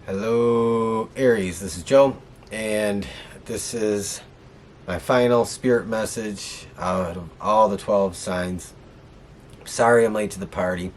Hello Aries, this is Joe, and this is my final spirit message out of all the 12 signs. Sorry I'm late to the party.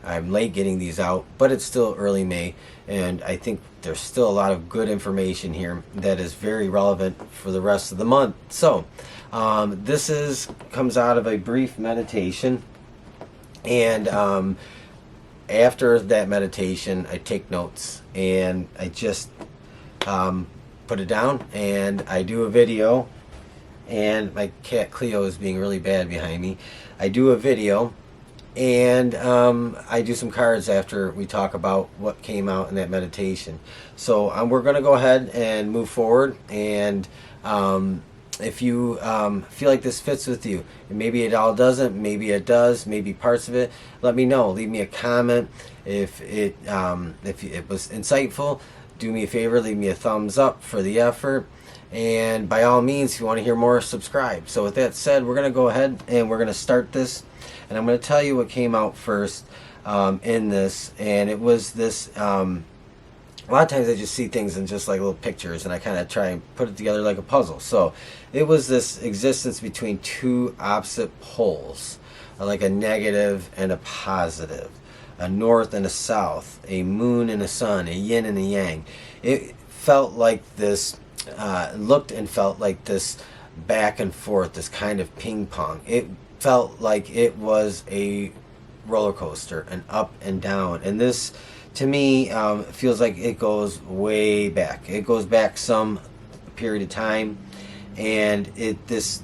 I'm late getting these out, but it's still early May, and I think there's still a lot of good information here that is very relevant for the rest of the month. So this comes out of a brief meditation, and after that meditation, I take notes and I just put it down, and I do a video. And my cat Cleo is being really bad behind me. I do a video, and I do some cards after we talk about what came out in that meditation. So we're going to go ahead and move forward, and if you feel like this fits with you, and maybe it all doesn't, maybe it does, maybe parts of it, let me know. Leave me a comment. If it was insightful, do me a favor, leave me a thumbs up for the effort. And by all means, if you want to hear more, subscribe. So with that said, we're going to go ahead and we're going to start this. And I'm going to tell you what came out first in this. And it was this, a lot of times I just see things in just like little pictures, and I kind of try and put it together like a puzzle. So it was this existence between two opposite poles, like a negative and a positive, a north and a south, a moon and a sun, a yin and a yang. It felt like this, looked and felt like this back and forth, this kind of ping pong. It felt like it was a roller coaster, an up and down. And this, to me, feels like it goes way back. It goes back some period of time, and this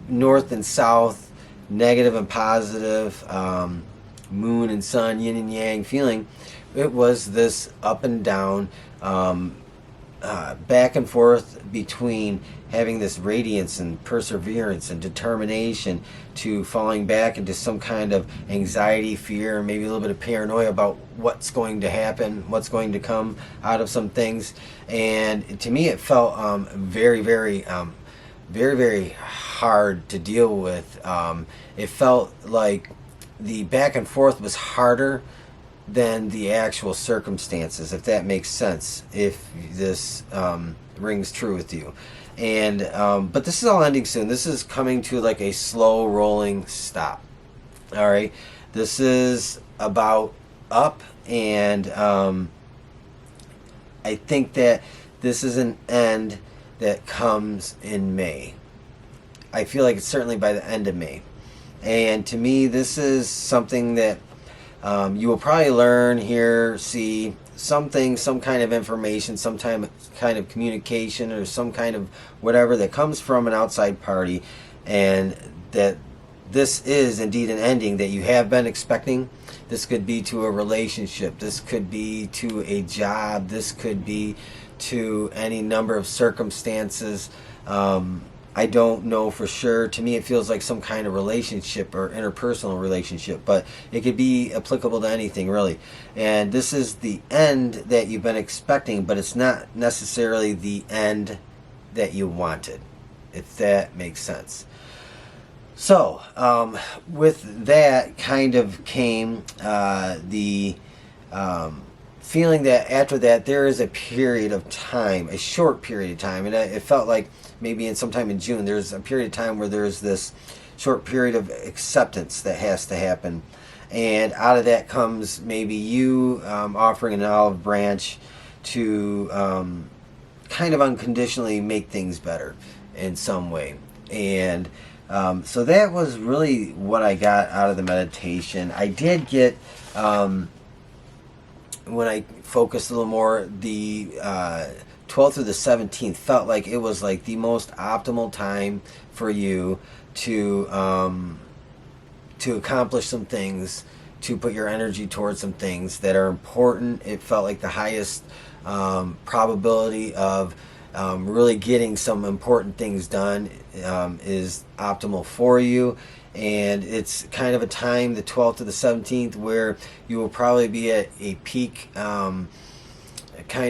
north and south, negative and positive, moon and sun, yin and yang feeling. It was this up and down, back and forth between having this radiance and perseverance and determination to falling back into some kind of anxiety, fear, maybe a little bit of paranoia about what's going to happen, what's going to come out of some things. And to me, it felt very, very hard to deal with. It felt like the back and forth was harder than the actual circumstances, if that makes sense, if this rings true with you. And but this is all ending soon. This is coming to like a slow rolling stop. All right, this is about up, and I think that this is an end that comes in May. I feel like it's certainly by the end of May. And to me, this is something that you will probably learn, hear, see something, some kind of information, some kind of communication, or some kind of whatever that comes from an outside party, and that this is indeed an ending that you have been expecting. This could be to a relationship. This could be to a job. This could be to any number of circumstances. I don't know for sure. To me, it feels like some kind of relationship or interpersonal relationship, but it could be applicable to anything, really. And this is the end that you've been expecting, but it's not necessarily the end that you wanted, if that makes sense. So, with that kind of came the feeling that after that there is a period of time, a short period of time, and it felt like maybe sometime in June there's a period of time where there's this short period of acceptance that has to happen, and out of that comes maybe you offering an olive branch to kind of unconditionally make things better in some way. And so that was really what I got out of the meditation. I did get when I focused a little more, the 12th through the 17th felt like it was like the most optimal time for you to accomplish some things, to put your energy towards some things that are important. It felt like the highest probability of really getting some important things done is optimal for you. And it's kind of a time, the 12th to the 17th, where you will probably be at a peak kind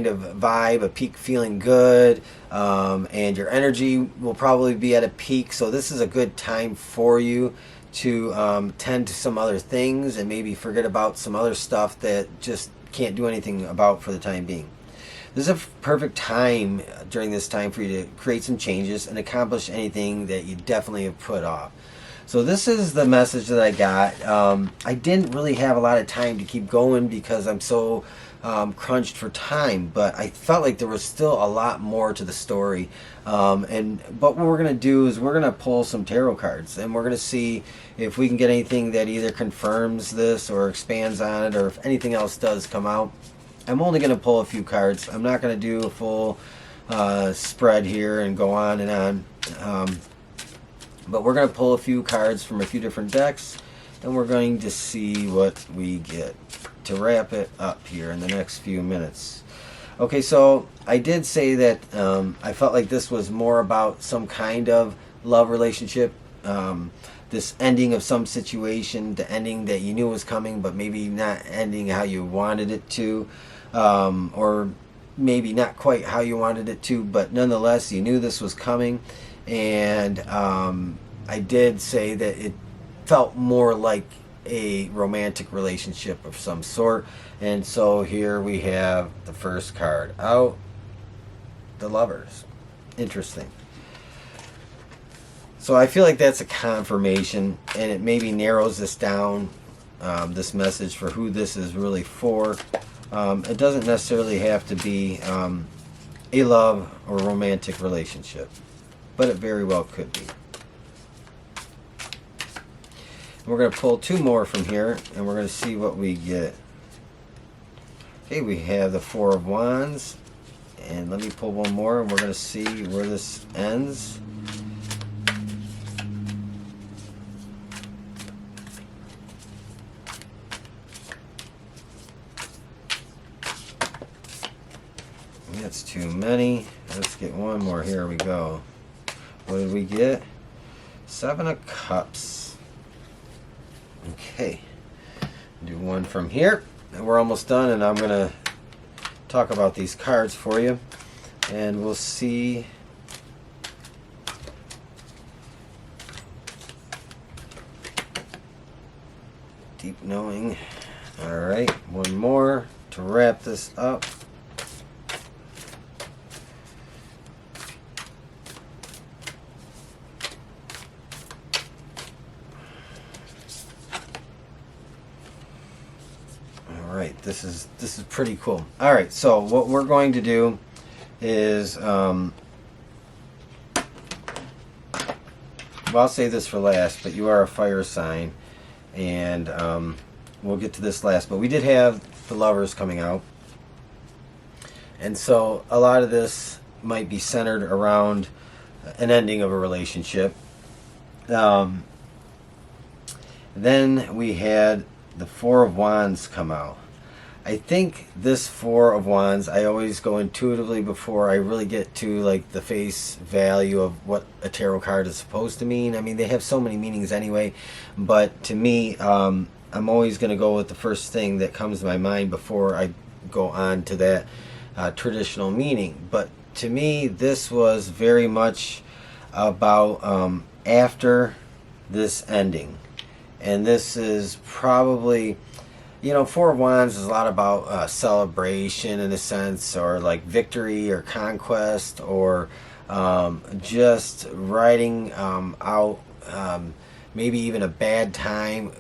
of vibe, a peak feeling good, and your energy will probably be at a peak. So this is a good time for you to tend to some other things and maybe forget about some other stuff that just can't do anything about for the time being. This is a perfect time during this time for you to create some changes and accomplish anything that you definitely have put off. So this is the message that I got. I didn't really have a lot of time to keep going because I'm so crunched for time, but I felt like there was still a lot more to the story. But what we're going to do is we're going to pull some tarot cards, and we're going to see if we can get anything that either confirms this or expands on it, or if anything else does come out. I'm only going to pull a few cards. I'm not going to do a full spread here and go on and on. But we're going to pull a few cards from a few different decks, and we're going to see what we get to wrap it up here in the next few minutes. Okay, so I did say that I felt like this was more about some kind of love relationship, this ending of some situation, the ending that you knew was coming, but maybe not ending how you wanted it to, or maybe not quite how you wanted it to, but nonetheless, you knew this was coming. And I did say that it felt more like a romantic relationship of some sort. And so here we have the first card out, the Lovers. Interesting. So I feel like that's a confirmation, and it maybe narrows this down, this message for who this is really for. It doesn't necessarily have to be a love or romantic relationship, but it very well could be. We're going to pull two more from here, and we're going to see what we get. Okay, we have the Four of Wands, and let me pull one more, and we're going to see where this ends. That's too many. Let's get one more. Here we go. What did we get? Seven of Cups. Okay. Do one from here. And we're almost done, and I'm going to talk about these cards for you. And we'll see. Deep knowing. Alright, one more to wrap this up. This is pretty cool. All right, so what we're going to do is, well, I'll save this for last, but you are a fire sign, and we'll get to this last. But we did have the Lovers coming out, and so a lot of this might be centered around an ending of a relationship. Then we had the Four of Wands come out. I think this Four of Wands, I always go intuitively before I really get to like the face value of what a tarot card is supposed to mean. I mean, they have so many meanings anyway, but to me, I'm always going to go with the first thing that comes to my mind before I go on to that traditional meaning. But to me, this was very much about after this ending. And this is probably, you know, Four of Wands is a lot about celebration in a sense, or like victory or conquest, or just riding out maybe even a bad time,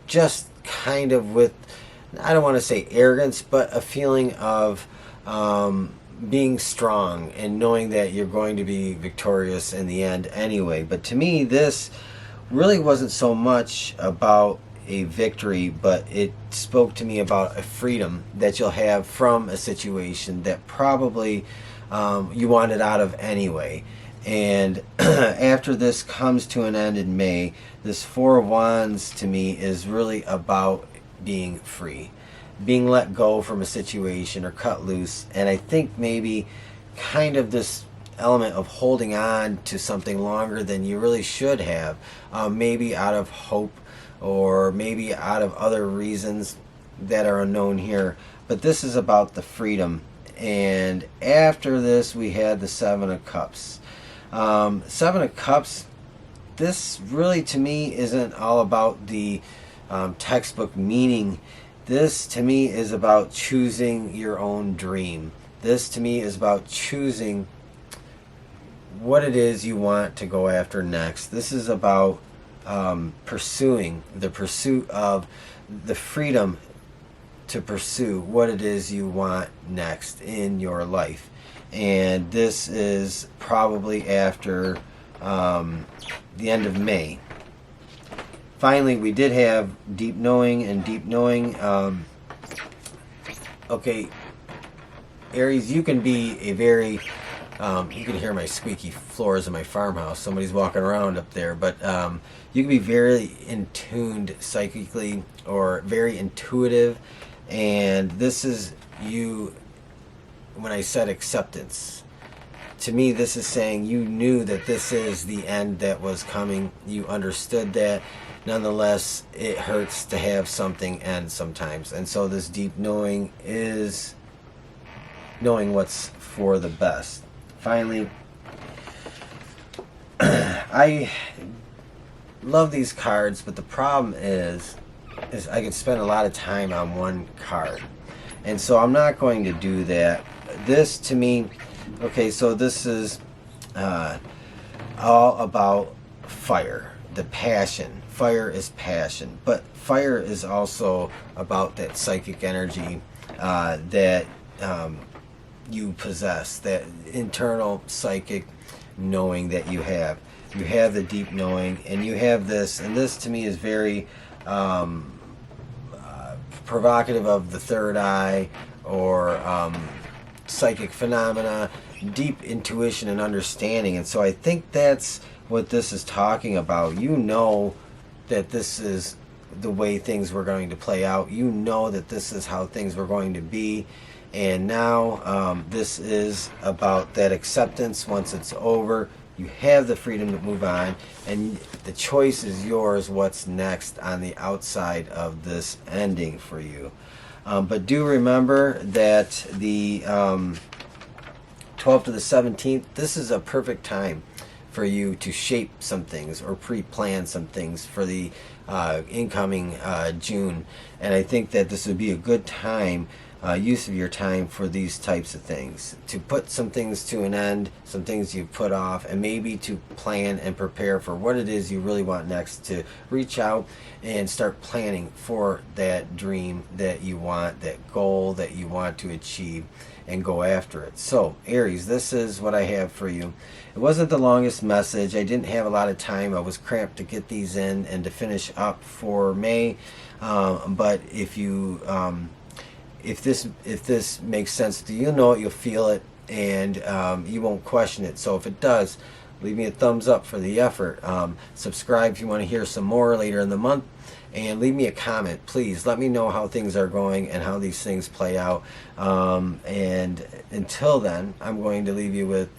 just kind of with, I don't want to say arrogance, but a feeling of being strong and knowing that you're going to be victorious in the end anyway. But to me, this really wasn't so much about a victory, but it spoke to me about a freedom that you'll have from a situation that probably you wanted out of anyway. And after this comes to an end in May, this Four of Wands to me is really about being free, being let go from a situation or cut loose. And I think maybe kind of this element of holding on to something longer than you really should have, maybe out of hope, or maybe out of other reasons that are unknown here. But this is about the freedom. And after this, we had the Seven of Cups. Seven of Cups, this really to me isn't all about the textbook meaning. This to me is about choosing your own dream. This to me is about choosing what it is you want to go after next. This is about pursuing the pursuit of the freedom to pursue what it is you want next in your life. And this is probably after the end of May. Finally, we did have deep knowing and deep knowing. Okay, Aries, you can be a very, you can hear my squeaky floors in my farmhouse. Somebody's walking around up there. But you can be very in tuned psychically or very intuitive. And this is you, when I said acceptance. To me, this is saying you knew that this is the end that was coming. You understood that. Nonetheless, it hurts to have something end sometimes. And so this deep knowing is knowing what's for the best. Finally, I love these cards, but the problem is I could spend a lot of time on one card. And so I'm not going to do that. This to me, okay, so this is all about fire, the passion. Fire is passion, but fire is also about that psychic energy that you possess, that internal psychic knowing that you have. You have the deep knowing, and you have this, and this to me is very provocative of the third eye or psychic phenomena, deep intuition and understanding. And so I think that's what this is talking about. You know that this is the way things were going to play out. You know that this is how things were going to be. And now this is about that acceptance. Once it's over, you have the freedom to move on, and the choice is yours what's next on the outside of this ending for you. But do remember that the 12th to the 17th, this is a perfect time for you to shape some things or pre-plan some things for the incoming June. And I think that this would be a good time, use of your time for these types of things, to put some things to an end, some things you've put off, and maybe to plan and prepare for what it is you really want next, to reach out and start planning for that dream that you want, that goal that you want to achieve, and go after it. So Aries, this is what I have for you. It wasn't the longest message. I didn't have a lot of time. I was cramped to get these in and to finish up for May. But if you if this makes sense to you, you'll know it, you'll feel it, and you won't question it. So if it does, leave me a thumbs up for the effort. Subscribe if you want to hear some more later in the month, and leave me a comment. Please let me know how things are going and how these things play out. And until then, I'm going to leave you with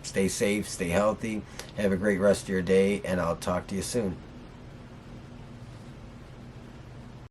stay safe, stay healthy, have a great rest of your day, and I'll talk to you soon.